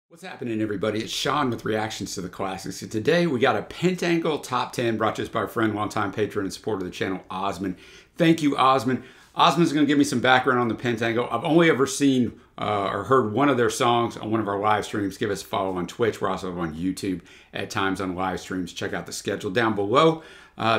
What's happening, everybody? It's Sean with Reactions to the Classics. And today we got a Pentangle Top 10 brought to us by a friend, longtime patron and supporter of the channel, Osman. Thank you, Osman. Osman's going to give me some background on the Pentangle. I've only ever seen or heard one of their songs on one of our live streams. Give us a follow on Twitch. We're also on YouTube at times on live streams. Check out the schedule down below.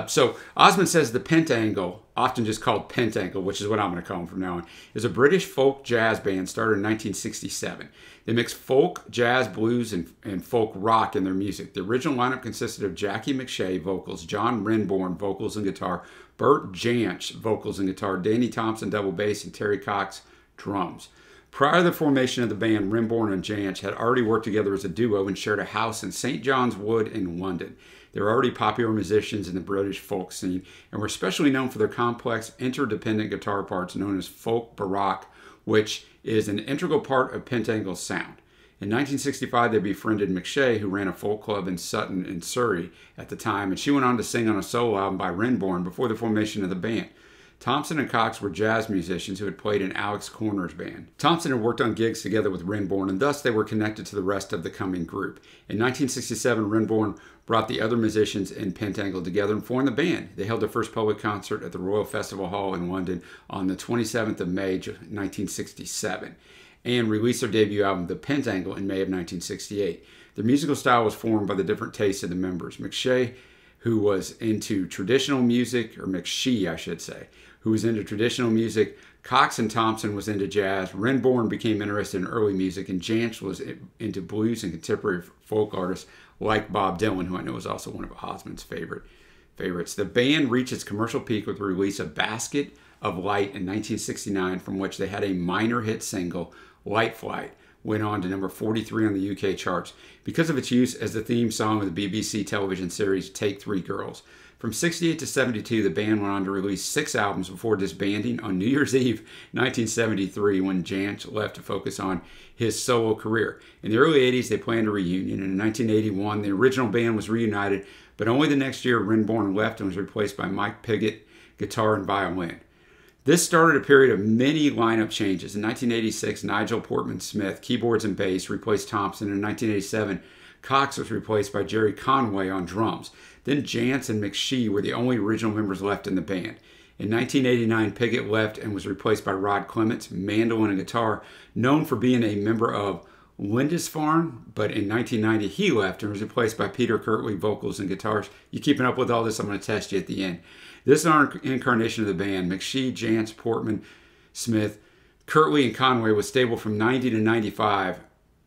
So Osman says the Pentangle, often just called Pentangle, which is what I'm going to call them from now on, is a British folk jazz band started in 1967. They mix folk, jazz, blues, and folk rock in their music. The original lineup consisted of Jackie McShea, vocals, John Renbourn, vocals and guitar, Bert Jansch, vocals and guitar, Danny Thompson, double bass, and Terry Cox, drums. Prior to the formation of the band, Renbourn and Jansch had already worked together as a duo and shared a house in St. John's Wood in London. They were already popular musicians in the British folk scene and were especially known for their complex, interdependent guitar parts known as folk baroque, which is an integral part of Pentangle's sound. In 1965, they befriended McShea, who ran a folk club in Sutton in Surrey at the time, and she went on to sing on a solo album by Renbourn before the formation of the band. Thompson and Cox were jazz musicians who had played in Alex Corner's band. Thompson had worked on gigs together with Renbourn, and thus they were connected to the rest of the coming group. In 1967, Renbourn brought the other musicians in Pentangle together and formed the band. They held their first public concert at the Royal Festival Hall in London on the 27th of May, 1967, and released their debut album, The Pentangle, in May of 1968. Their musical style was formed by the different tastes of the members. McShea, who was into traditional music, or McShea, I should say, who was into traditional music. Cox and Thompson was into jazz. Renbourn became interested in early music, and Jansch was into blues and contemporary folk artists like Bob Dylan, who I know is also one of Osman's favorites. The band reached its commercial peak with the release of Basket of Light in 1969, from which they had a minor hit single, Light Flight, went on to number 43 on the UK charts because of its use as the theme song of the BBC television series Take 3 Girls. From 68 to 72, the band went on to release 6 albums before disbanding on New Year's Eve 1973 when Jansch left to focus on his solo career. In the early 80s, they planned a reunion, and in 1981, the original band was reunited, but only the next year Renbourn left and was replaced by Mike Piggott, guitar and violin. This started a period of many lineup changes. In 1986, Nigel Portman Smith, keyboards and bass, replaced Thompson. In 1987, Cox was replaced by Jerry Conway on drums. Then Jansch and McShea were the only original members left in the band. In 1989, Piggott left and was replaced by Rod Clements, mandolin and guitar, known for being a member of Lindisfarne, but in 1990 he left and was replaced by Peter Kirtley, vocals and guitars. You keeping up with all this? I'm going to test you at the end. This incarnation of the band, McShea, Jansch, Portman, Smith, Kirtley, and Conway, was stable from 90 to 95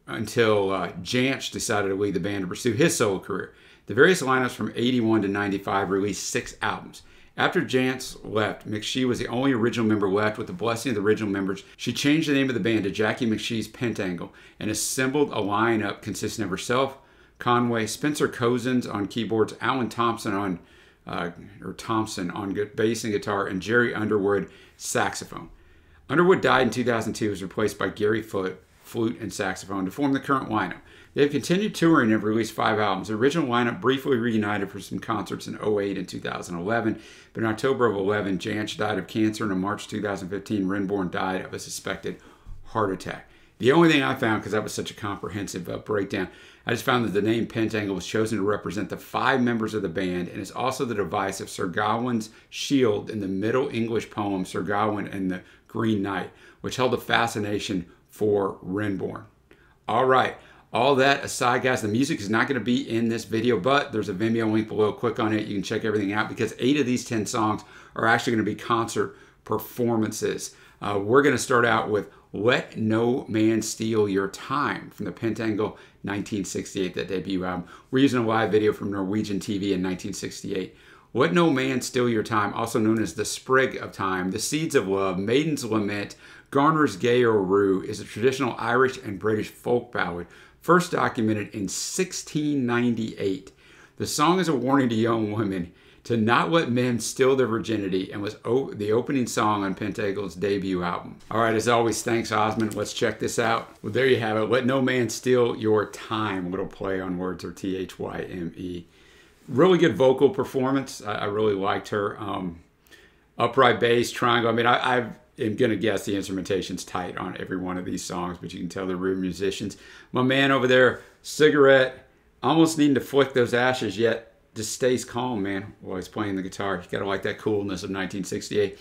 until Jansch decided to leave the band to pursue his solo career. The various lineups from 81 to 95 released 6 albums. After Jansch left, McShea was the only original member left. With the blessing of the original members, she changed the name of the band to Jackie McShea's Pentangle and assembled a lineup consisting of herself, Conway, Spencer Cozens on keyboards, Alan Thompson on bass and guitar, and Jerry Underwood saxophone. Underwood died in 2002 and was replaced by Gary flute and saxophone to form the current lineup. They have continued touring and have released 5 albums. The original lineup briefly reunited for some concerts in 2008 and 2011, but in October of 2011, Jansch died of cancer, and in March 2015, Renbourn died of a suspected heart attack. The only thing I found, because that was such a comprehensive breakdown, I just found that the name Pentangle was chosen to represent the 5 members of the band and is also the device of Sir Gawain's shield in the Middle English poem Sir Gawain and the Green Knight, which held a fascination for Renbourn. All right. All that aside, guys, the music is not going to be in this video, but there's a Vimeo link below. Click on it. You can check everything out because 8 of these 10 songs are actually going to be concert performances. We're going to start out with Let No Man Steal Your Time from the Pentangle 1968, that debut album. We're using a live video from Norwegian TV in 1968. Let No Man Steal Your Time, also known as The Sprig of Time, The Seeds of Love, Maiden's Lament, Garner's Gay or Rue, is a traditional Irish and British folk ballad first documented in 1698. The song is a warning to young women to not let men steal their virginity and was the opening song on Pentangle's debut album. All right, as always, thanks, Osman. Let's check this out. Well, there you have it. Let No Man Steal Your Time. Little play on words, or T-H-Y-M-E. Really good vocal performance. I really liked her. Upright bass, triangle. I mean, am going to guess the instrumentation's tight on every one of these songs, but you can tell they're real musicians. My man over there, cigarette, almost needing to flick those ashes, yet just stays calm, man, while he's playing the guitar. You got to like that coolness of 1968.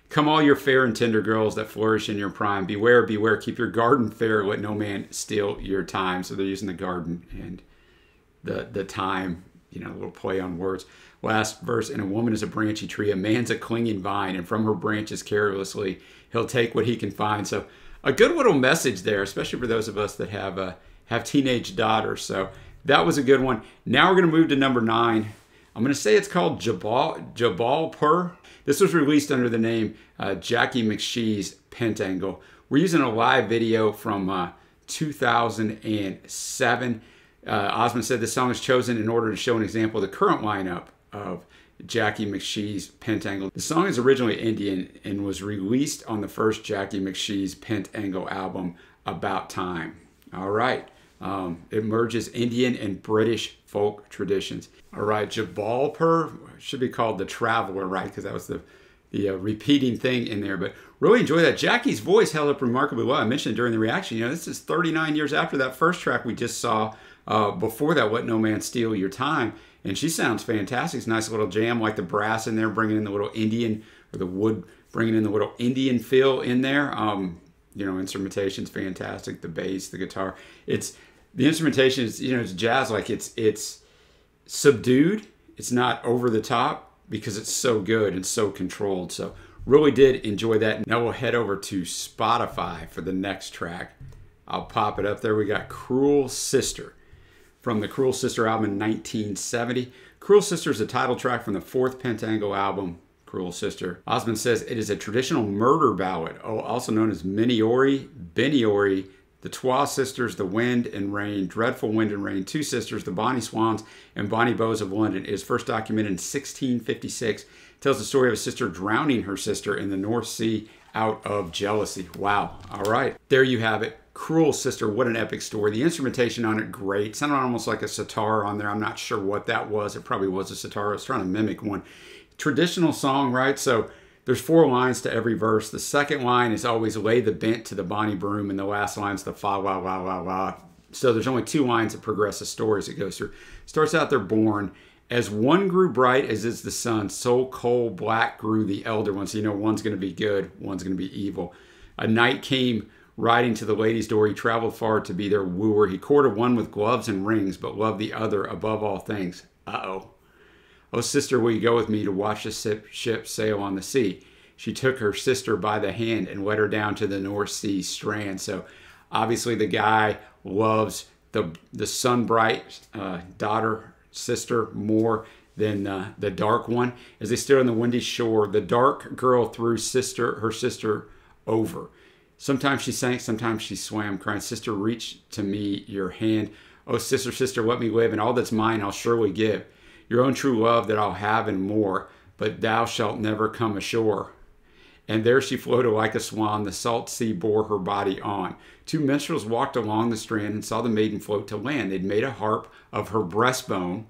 Come all your fair and tender girls that flourish in your prime. Beware, beware, keep your garden fair. Let no man steal your time. So they're using the garden and the time, you know, a little play on words. Last verse, and a woman is a branchy tree, a man's a clinging vine, and from her branches carelessly he'll take what he can find. So a good little message there, especially for those of us that have teenage daughters. So that was a good one. Now we're going to move to number 9. I'm going to say it's called Jabalpur. This was released under the name Jackie McShee's Pentangle. We're using a live video from 2007. Osmond said the song is chosen in order to show an example of the current lineup of Jackie McShee's Pentangle. The song is originally Indian and was released on the first Jackie McShee's Pentangle album, About Time. All right. It merges Indian and British folk traditions. All right, Jabalpur should be called The Traveler, right? Because that was the repeating thing in there. But really enjoy that. Jackie's voice held up remarkably well. I mentioned during the reaction, you know, this is 39 years after that first track we just saw. Before that, Let No Man Steal Your Time. And she sounds fantastic. It's a nice little jam, like the brass in there, bringing in the little Indian, or the wood, bringing in the little Indian feel in there. You know, instrumentation's fantastic. The bass, the guitar. The instrumentation is, you know, it's jazz. Like it's subdued. It's not over the top because it's so good and so controlled. So really did enjoy that. Now we'll head over to Spotify for the next track. I'll pop it up there. We got Cruel Sister from the Cruel Sister album in 1970. Cruel Sister is the title track from the 4th Pentangle album, Cruel Sister. Osmond says it is a traditional murder ballad, also known as Miniori, Beniori, the Twa Sisters, the Wind and Rain, Dreadful Wind and Rain, Two Sisters, the Bonnie Swans, and Bonnie Bows of London. It is first documented in 1656. It tells the story of a sister drowning her sister in the North Sea out of jealousy. Wow. All right. There you have it. Cruel Sister. What an epic story. The instrumentation on it, great. Sounded almost like a sitar on there. I'm not sure what that was. It probably was a sitar. I was trying to mimic one. Traditional song, right? So there's 4 lines to every verse. The second line is always lay the bent to the bonny broom, and the last line's the fa la la la la. So there's only 2 lines that progress the story as it goes through. Starts out, they're born. As one grew bright as is the sun, so coal black grew the elder one. So you know one's going to be good, one's going to be evil. A knight came riding to the lady's door. He traveled far to be their wooer. He courted one with gloves and rings, but loved the other above all things. Uh-oh. Oh, sister, will you go with me to watch the ship sail on the sea? She took her sister by the hand and led her down to the North Sea strand. So obviously the guy loves the sunbright sister more than the dark one. As they stood on the windy shore, the dark girl threw her sister over. Sometimes she sank, sometimes she swam, crying, sister, reach to me your hand. Oh, sister, sister, let me live, and all that's mine I'll surely give. Your own true love that I'll have and more, but thou shalt never come ashore. And there she floated like a swan, the salt sea bore her body on. 2 minstrels walked along the strand and saw the maiden float to land. They'd made a harp of her breastbone,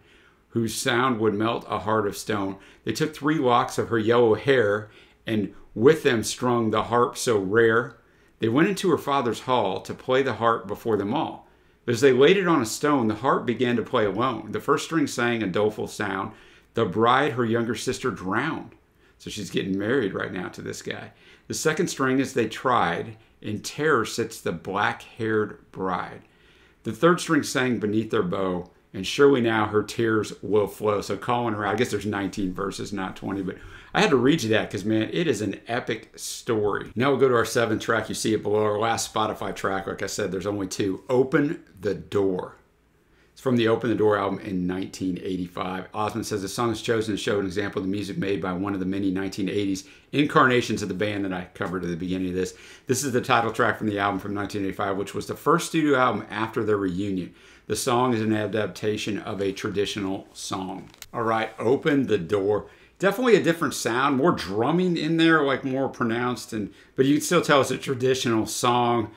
whose sound would melt a heart of stone. They took 3 locks of her yellow hair, and with them strung the harp so rare. They went into her father's hall to play the harp before them all. But as they laid it on a stone, the harp began to play alone. The first string sang a doleful sound. The bride, her younger sister, drowned. So she's getting married right now to this guy. The second string, as they tried, in terror sits the black-haired bride. The third string sang beneath their bow, and surely now her tears will flow. So calling her out. I guess there's 19 verses, not 20, but I had to read you that because, man, it is an epic story. Now we'll go to our 7th track. You see it below our last Spotify track. Like I said, there's only 2. Open the Door. It's from the Open the Door album in 1985. Osmond says the song is chosen to show an example of the music made by one of the many 1980s incarnations of the band that I covered at the beginning of this. This is the title track from the album from 1985, which was the first studio album after their reunion. The song is an adaptation of a traditional song. All right, Open the Door. Definitely a different sound, more drumming in there, like more pronounced, but you can still tell it's a traditional song.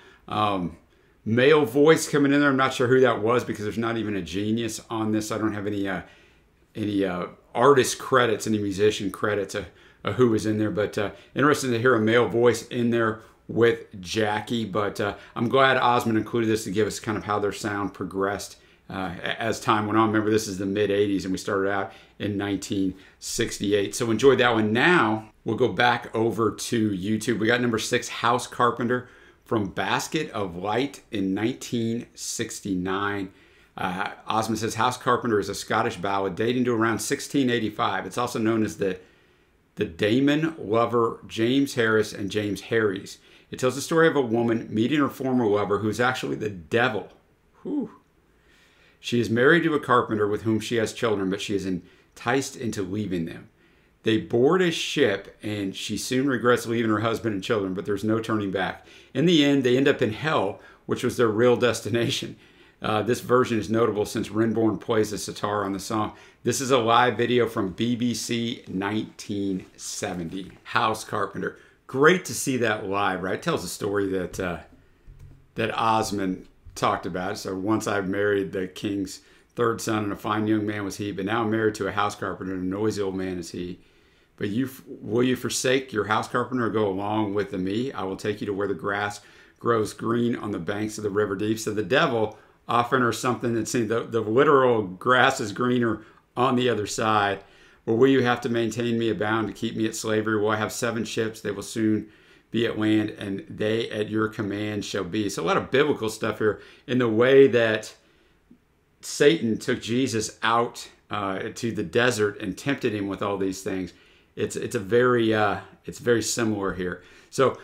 Male voice coming in there. I'm not sure who that was because there's not even a genius on this. I don't have any artist credits, any musician credits. who was in there. But interesting to hear a male voice in there with Jackie. But I'm glad Osmond included this to give us kind of how their sound progressed as time went on. Remember, this is the mid-'80s, and we started out in 1968. So enjoyed that one. Now we'll go back over to YouTube. We got number 6, House Carpenter, from Basket of Light in 1969. Osmond says House Carpenter is a Scottish ballad dating to around 1685. It's also known as the Damon Lover James Harris and James Harries. It tells the story of a woman meeting her former lover who is actually the devil. Whew. She is married to a carpenter with whom she has children, but she is enticed into leaving them. They board a ship, and she soon regrets leaving her husband and children, but there's no turning back. In the end, they end up in hell, which was their real destination. This version is notable since Renbourn plays the sitar on the song. This is a live video from BBC 1970. House Carpenter. Great to see that live, right? It tells a story that Osmond talked about. So once I married the king's third son, and a fine young man was he, but now I'm married to a house carpenter, and a noisy old man is he. But will you forsake your house carpenter or go along with me? I will take you to where the grass grows green on the banks of the river deep. So the devil offering her something that seems the literal grass is greener on the other side. Or will you have to maintain me abound to keep me at slavery? Will I have 7 ships? They will soon be at land, and they at your command shall be. So a lot of biblical stuff here in the way that Satan took Jesus out to the desert and tempted him with all these things. It's very similar here. So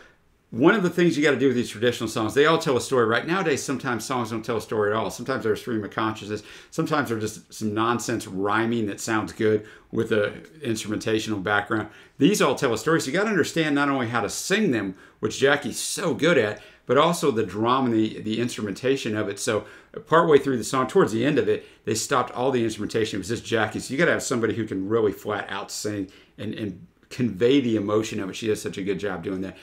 one of the things you got to do with these traditional songs, they all tell a story. Right nowadays, sometimes songs don't tell a story at all. Sometimes they're a stream of consciousness. Sometimes they're just some nonsense rhyming that sounds good with a instrumentational background. These all tell a story. So you got to understand not only how to sing them, which Jackie's so good at, but also the drama and the instrumentation of it. So partway through the song, towards the end of it, they stopped all the instrumentation. It was just Jackie. So you got to have somebody who can really flat out sing and convey the emotion of it. She does such a good job doing that.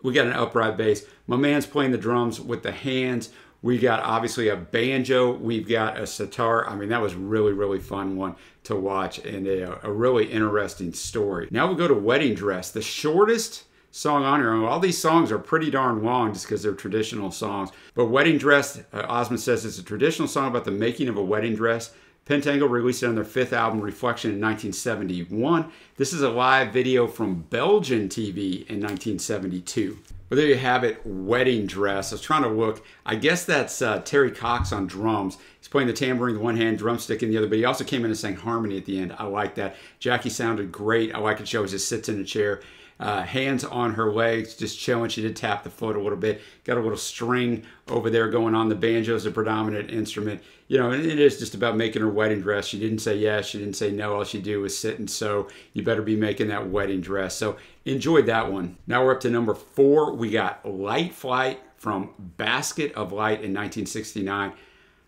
We got an upright bass. My man's playing the drums with the hands. We got obviously a banjo. We've got a sitar. I mean, that was really, really fun one to watch, and a really interesting story. Now we'll go to Wedding Dress, the shortest song on here. All these songs are pretty darn long just because they're traditional songs. But Wedding Dress, Osmond says it's a traditional song about the making of a wedding dress. Pentangle released it on their 5th album, Reflection, in 1971. This is a live video from Belgian TV in 1972. Well, there you have it, Wedding Dress. I was trying to look. I guess that's Terry Cox on drums. He's playing the tambourine with one hand, drumstick in the other, but he also came in and sang harmony at the end. I like that. Jackie sounded great. I like it. She always just sits in a chair. Hands on her legs, just chilling. She did tap the foot a little bit. Got a little string over there going on. The banjo is a predominant instrument. You know, and it is just about making her wedding dress. She didn't say yes. She didn't say no. All she did was sit and sew. You better be making that wedding dress. So enjoyed that one. Now we're up to number 4. We got Light Flight from Basket of Light in 1969.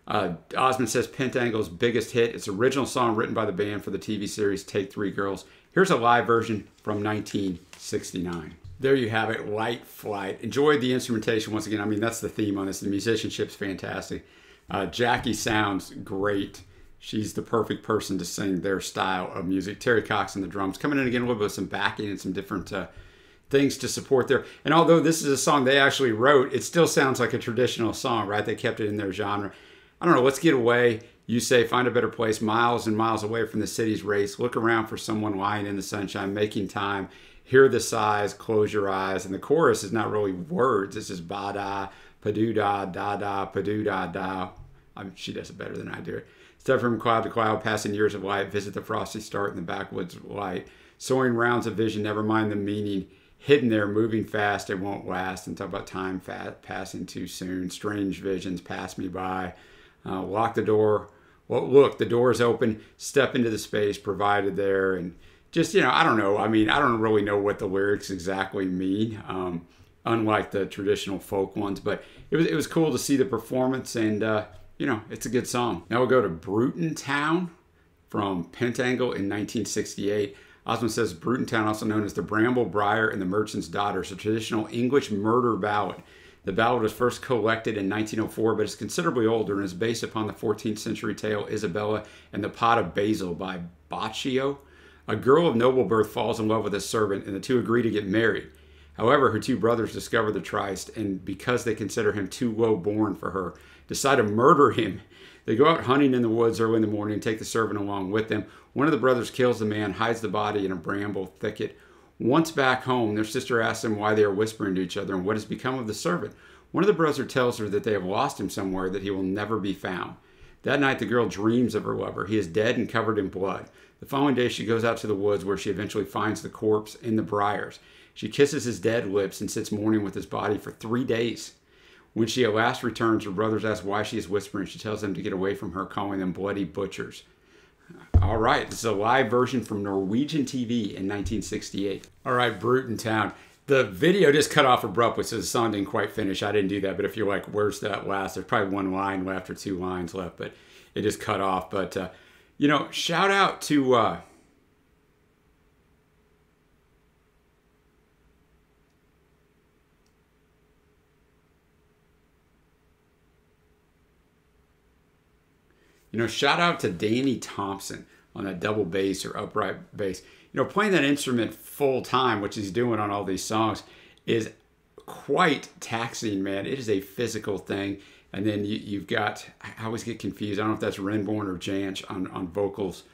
Osmond says Pentangle's biggest hit. It's an original song written by the band for the TV series Take 3 Girls. Here's a live version from 1969. There you have it, Light Flight. Enjoyed the instrumentation once again. I mean, that's the theme on this. The musicianship's fantastic. Jackie sounds great. She's the perfect person to sing their style of music. Terry Cox on the drums. Coming in again a little bit with some backing and some different things to support there. And although this is a song they actually wrote, it still sounds like a traditional song, right? They kept it in their genre. I don't know, let's get away. You say, find a better place, miles and miles away from the city's race. Look around for someone lying in the sunshine, making time. Hear the sighs, close your eyes. And the chorus is not really words. It's just ba-da, pa-doo-da, da-da, pa-doo-da-da. She does it better than I do it. Step from cloud to cloud, passing years of light. Visit the frosty start in the backwoods light. Soaring rounds of vision, never mind the meaning. Hidden there, moving fast, it won't last. And talk about time passing too soon. Strange visions pass me by. Lock the door. Well, look, the door is open. Step into the space provided there. And just, you know, I don't know. I mean, I don't really know what the lyrics exactly mean, unlike the traditional folk ones. But it was cool to see the performance, and, you know, it's a good song. Now we'll go to Brewton Town from Pentangle in 1968. Osmond says Brewton Town, also known as the Bramble Briar and the Merchant's Daughter, is a traditional English murder ballad. The ballad was first collected in 1904, but is considerably older and is based upon the 14th century tale Isabella and the Pot of Basil by Boccio. A girl of noble birth falls in love with a servant, and the two agree to get married. However, her two brothers discover the tryst, and because they consider him too low born for her, decide to murder him. They go out hunting in the woods early in the morning and take the servant along with them. One of the brothers kills the man, hides the body in a bramble thicket. Once back home, their sister asks them why they are whispering to each other and what has become of the servant. One of the brothers tells her that they have lost him somewhere, that he will never be found. That night, the girl dreams of her lover. He is dead and covered in blood. The following day, she goes out to the woods where she eventually finds the corpse in the briars. She kisses his dead lips and sits mourning with his body for 3 days. When she at last returns, her brothers ask why she is whispering. She tells them to get away from her, calling them bloody butchers. All right, this is a live version from Norwegian TV in 1968. All right, Brewton Town. The video just cut off abruptly, so the song didn't quite finish. I didn't do that, but if you're like, where's that last? There's probably one line left or 2 lines left, but it just cut off. But, you know, shout out to... shout out to Danny Thompson on that double bass or upright bass. Playing that instrument full time, which he's doing on all these songs, is quite taxing, man. It is a physical thing. And then you've got, I always get confused. I don't know if that's Renborn or Janch on vocals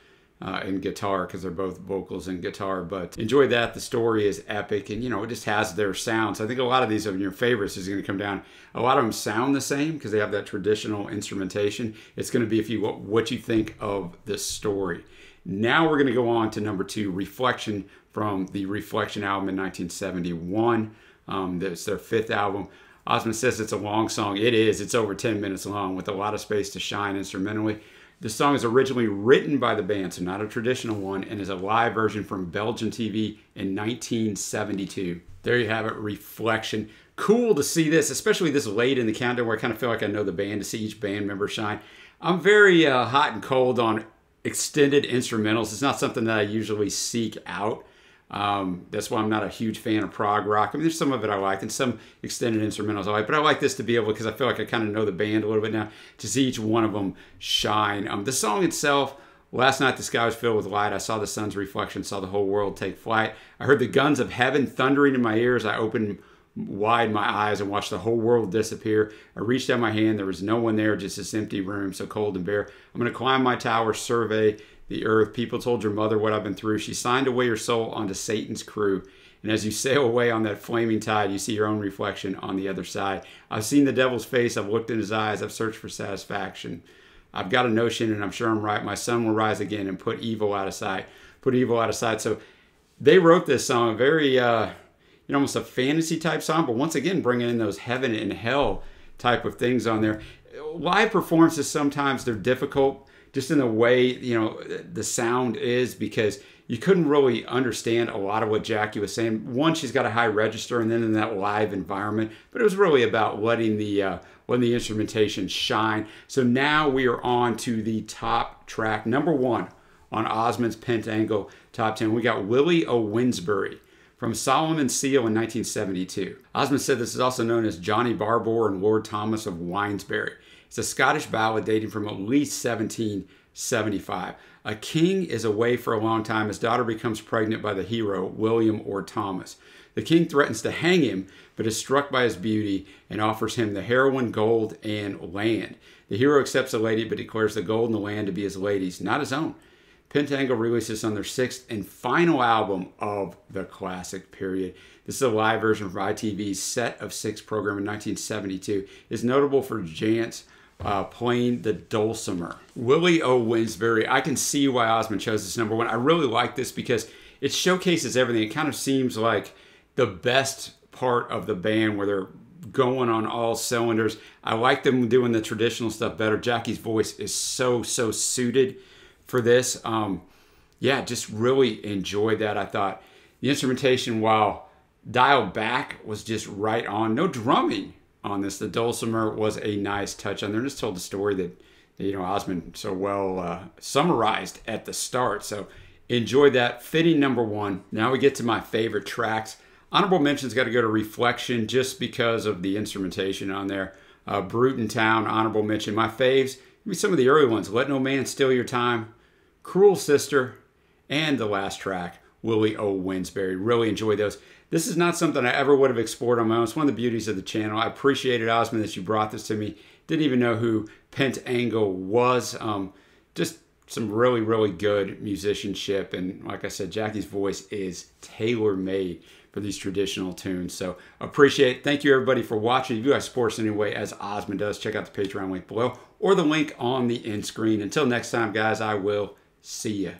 and guitar, because they're both vocals and guitar. But enjoy that. The story is epic, and it just has their sounds. I think a lot of these of your favorites is going to come down. A lot of them sound the same because they have that traditional instrumentation. It's going to be what you think of the story. Now we're going to go on to number 2, Reflection, from the Reflection album in 1971. That's their 5th album. Osmond says it's a long song. It is. It's over 10 minutes long with a lot of space to shine instrumentally. The song is originally written by the band, so not a traditional one, and is a live version from Belgian TV in 1972. There you have it, Reflection. Cool to see this, especially this late in the countdown where I kind of feel like I know the band, to see each band member shine. I'm very hot and cold on extended instrumentals. It's not something that I usually seek out. That's why I'm not a huge fan of prog rock. I mean, there's some of it I like, and some extended instrumentals I like, but I like this to be able, because I feel like I kind of know the band a little bit now, to see each one of them shine. The song itself, last night the sky was filled with light. I saw the sun's reflection, saw the whole world take flight. I heard the guns of heaven thundering in my ears. I opened wide my eyes and watched the whole world disappear. I reached out my hand. There was no one there, just this empty room, so cold and bare. I'm going to climb my tower, survey the earth. People told your mother what I've been through. She signed away your soul onto Satan's crew. And as you sail away on that flaming tide, you see your own reflection on the other side. I've seen the devil's face. I've looked in his eyes. I've searched for satisfaction. I've got a notion, and I'm sure I'm right. My sun will rise again and put evil out of sight. Put evil out of sight. So they wrote this song, very, almost a fantasy type song, but once again, bringing in those heaven and hell type of things on there. Live performances, sometimes they're difficult, just in the way, the sound is, because you couldn't really understand a lot of what Jackie was saying. One, she's got a high register, and then in that live environment, but it was really about letting the instrumentation shine. So now we are on to the top track, number 1 on Osmond's Pentangle Top 10. We got Willie O. Winsbury from Solomon's Seal in 1972. Osmond said this is also known as Johnny Barbour and Lord Thomas of Winesbury. It's a Scottish ballad dating from at least 1775. A king is away for a long time. His daughter becomes pregnant by the hero, William or Thomas. The king threatens to hang him, but is struck by his beauty and offers him the heroine, gold, and land. The hero accepts the lady, but declares the gold and the land to be his lady's, not his own. Pentangle releases on their 6th and final album of the classic period. This is a live version from ITV's Set of 6 program in 1972. It's notable for Jantz playing the dulcimer. Willie O. Winsbury, I can see why Osmond chose this number 1. I really like this because it showcases everything. It kind of seems like the best part of the band, where they're going on all cylinders. I like them doing the traditional stuff better. Jackie's voice is so suited for this. Just really enjoyed that. I thought the instrumentation, while dialed back, was just right on. No drumming on this. The dulcimer was a nice touch on there. Just told the story that Osmond so well summarized at the start. So enjoyed that. Fitting number 1. Now we get to my favorite tracks. Honorable mentions got to go to Reflection, just because of the instrumentation on there. Brewton Town, honorable mention. My faves, maybe some of the early ones. Let No Man Steal Your Time, Cruel Sister, and the last track, Willie O. Winsberry. Really enjoy those. This is not something I ever would have explored on my own. It's one of the beauties of the channel. I appreciate it, Osmond, that you brought this to me. Didn't even know who Pentangle was. Just some really, really good musicianship. And like I said, Jackie's voice is tailor-made for these traditional tunes. So appreciate it. Thank you, everybody, for watching. If you guys support us anyway, as Osmond does, check out the Patreon link below or the link on the end screen. Until next time, guys, I will see you.